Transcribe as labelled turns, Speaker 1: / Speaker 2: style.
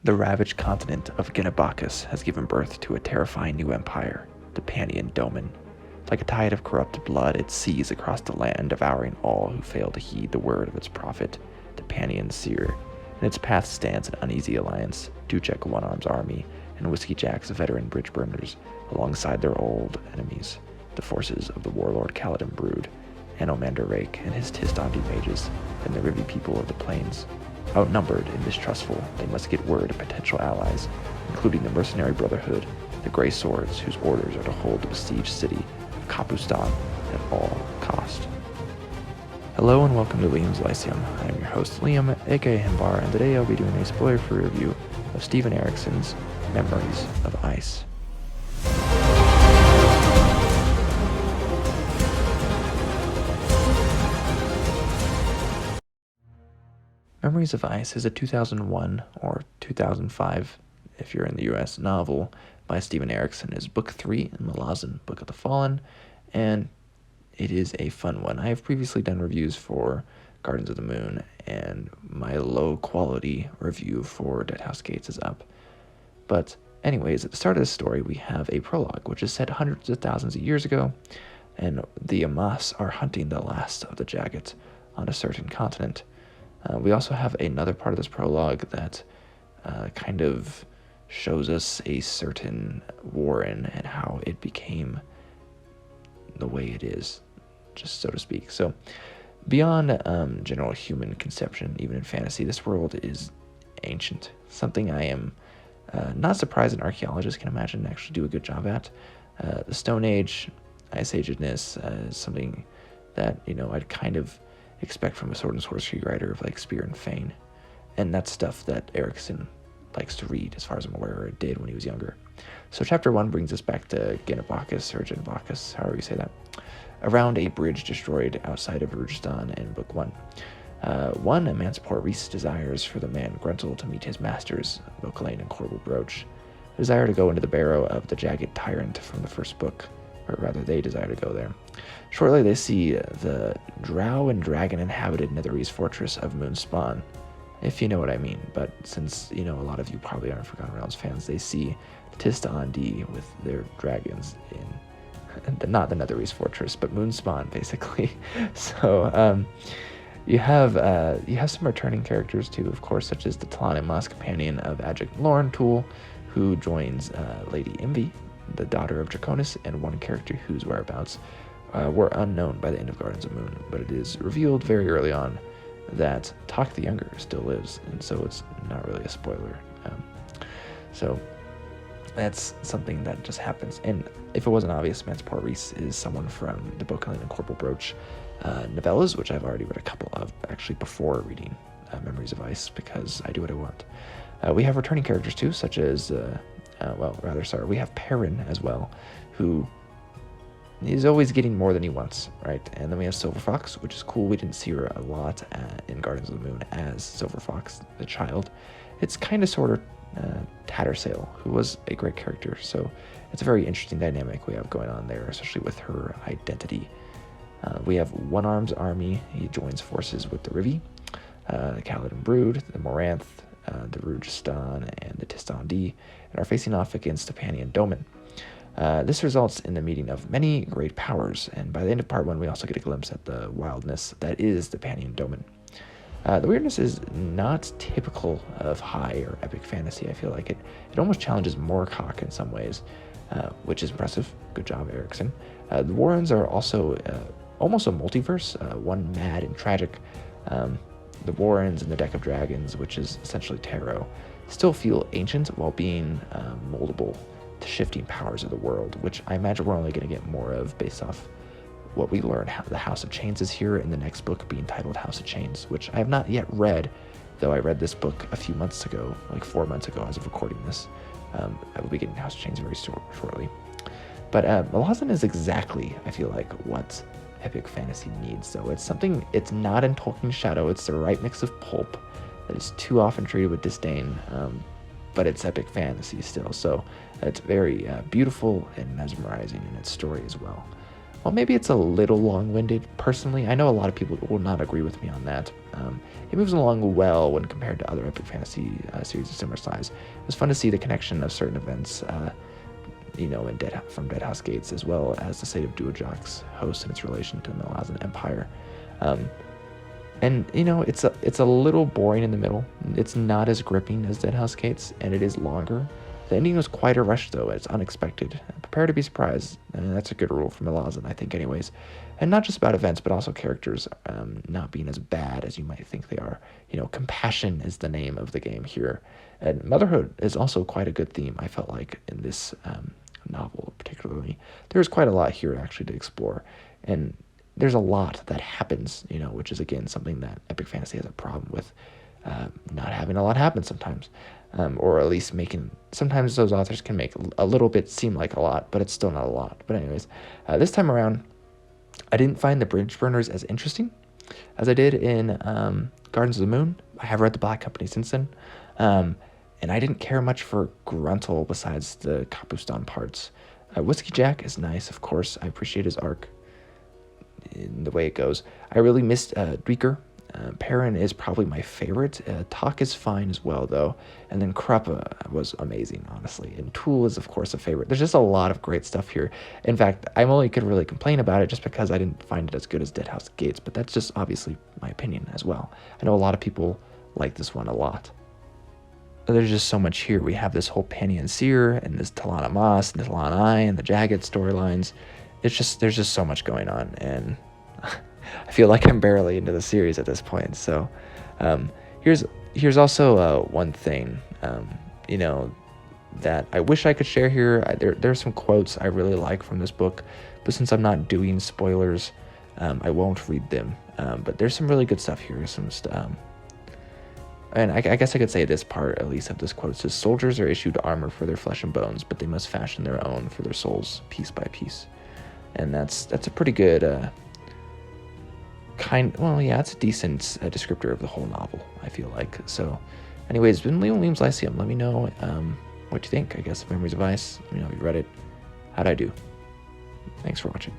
Speaker 1: The ravaged continent of Genabacchus has given birth to a terrifying new empire, the Panian Domain. Like a tide of corrupted blood, it sees across the land, devouring all who fail to heed the word of its prophet, the Panian seer. In its path stands an uneasy alliance, Ducek One-Arm's army, and Whiskey Jack's veteran bridge burners, alongside their old enemies, the forces of the warlord Kaladin Brood, Anomander Rake and his Tistandi mages, and the Rivi people of the plains. Outnumbered and mistrustful, they must get word of potential allies, including the Mercenary Brotherhood, the Grey Swords, whose orders are to hold the besieged city of Kapustan at all cost. Hello and welcome to Liam's Lyceum. I am your host Liam, aka Himbar, and today I'll be doing a spoiler-free review of Steven Erikson's Memories of Ice. Memories of Ice is a 2001 or 2005, if you're in the US, novel by Steven Erikson. It's book 3 in Malazan, Book of the Fallen, and it is a fun one. I have previously done reviews for Gardens of the Moon, and my low-quality review for Dead House Gates is up. But anyways, at the start of this story, we have a prologue, which is set hundreds of thousands of years ago, and the Amas are hunting the last of the Jagged on a certain continent. We also have another part of this prologue that kind of shows us a certain warren and how it became the way it is, just so to speak. So beyond general human conception, even in fantasy, this world is ancient, something I am not surprised an archaeologist can imagine actually do a good job at. The Stone Age, Ice Age-ness is something that, I'd kind of expect from a sword and sorcery writer of like Spear and Fane, and that's stuff that Erikson likes to read, as far as I'm aware, or did when he was younger. So chapter 1 brings us back to Genabacchus, or Genabacchus, however you say that, around a bridge destroyed outside of Rujistan in book 1. One, Emancipor Reese desires for the man Gruntle to meet his masters, Vocalane and Corbel Broach. They desire to go into the barrow of the Jagged Tyrant from the first book, or rather they desire to go there. Shortly they see the drow and dragon inhabited Netherese fortress of Moonspawn, if you know what I mean. But since, a lot of you probably aren't Forgotten Realms fans, they see Tistandi with their dragons in, not the Netherese fortress, but Moonspawn, basically. So, you have some returning characters too, of course, such as the Talon and Moss companion of Adjec Lorn Tool, who joins Lady Envy, the daughter of Draconis, and one character whose whereabouts were unknown by the end of Gardens of Moon, but it is revealed very early on that Tok the Younger still lives, and so it's not really a spoiler. So that's something that just happens. And if it wasn't obvious, Emancipor Reese is someone from the Vocalane and Corbel Broach novellas, which I've already read a couple of, actually, before reading Memories of Ice, because I do what I want. We have returning characters too, such as, we have Perrin as well, who is always getting more than he wants, right? And then we have Silver Fox, which is cool. We didn't see her a lot in Gardens of the Moon as Silver Fox, the child. It's kind of sort of Tattersail, who was a great character. So it's a very interesting dynamic we have going on there, especially with her identity. We have One-Arm's army. He joins forces with the Rivi, the Kaladin Brood, the Moranth, the Rujistan, and the Tistandi, and are facing off against the Panian Domain. This results in the meeting of many great powers, and by the end of part 1, we also get a glimpse at the wildness that is the Panian Domain. The weirdness is not typical of high or epic fantasy. I feel like it almost challenges Moorcock in some ways, which is impressive. Good job, Erikson. The Warrens are also almost a multiverse, one mad and tragic. The Warrens and the Deck of Dragons, which is essentially tarot, still feel ancient while being moldable to shifting powers of the world, which I imagine we're only going to get more of based off what we learn how the House of Chains is here in the next book being titled House of Chains, which I have not yet read, though I read this book a few months ago, like 4 months ago as of recording this. I will be getting House of Chains very shortly. But Malazan is exactly, I feel like, what epic fantasy needs. So it's not in Tolkien's shadow, it's the right mix of pulp that is too often treated with disdain, but it's epic fantasy still. So it's very beautiful and mesmerizing in its story as well. Well, maybe it's a little long-winded, personally. I know a lot of people will not agree with me on that. It moves along well when compared to other epic fantasy series of similar size. It was fun to see the connection of certain events, from Deadhouse Gates, as well as the state of Duojak's host and its relation to the Malazan Empire. And it's a little boring in the middle. It's not as gripping as Deadhouse Gates, and it is longer. The ending was quite a rush, though. It's unexpected. Prepare to be surprised. And that's a good rule for Malazan, I think, anyways. And not just about events, but also characters not being as bad as you might think they are. Compassion is the name of the game here. And motherhood is also quite a good theme, I felt like, in this novel particularly. There's quite a lot here, actually, to explore. And there's a lot that happens, which is, again, something that epic fantasy has a problem with, not having a lot happen sometimes. Or at least sometimes those authors can make a little bit seem like a lot, but it's still not a lot. But anyways, this time around, I didn't find the bridge burners as interesting as I did in Gardens of the Moon. I have read The Black Company since then, and I didn't care much for Gruntle besides the Kapustan parts. Whiskey Jack is nice, of course. I appreciate his arc in the way it goes. I really missed Dwieker. Perrin is probably my favorite. Talk is fine as well, though. And then Kruppa was amazing, honestly. And Tool is, of course, a favorite. There's just a lot of great stuff here. In fact, I only could really complain about it just because I didn't find it as good as Deadhouse Gates, but that's just obviously my opinion as well. I know a lot of people like this one a lot. There's just so much here. We have this whole Penny and Seer, and this Talana Moss, and Talana and the Jagged storylines. There's just so much going on, and I feel like I'm barely into the series at this point. So here's also one thing, that I wish I could share here. There's some quotes I really like from this book, but since I'm not doing spoilers, I won't read them. But there's some really good stuff here. And I guess I could say this part, at least, of this quote. It says, "Soldiers are issued armor for their flesh and bones, but they must fashion their own for their souls, piece by piece." And that's a pretty good it's a decent descriptor of the whole novel, I feel like. So anyways, it's been Liam Liam's Lyceum. Let me know what you think, I guess, of Memories of Ice. Let me know if you read it. How'd I do? Thanks for watching.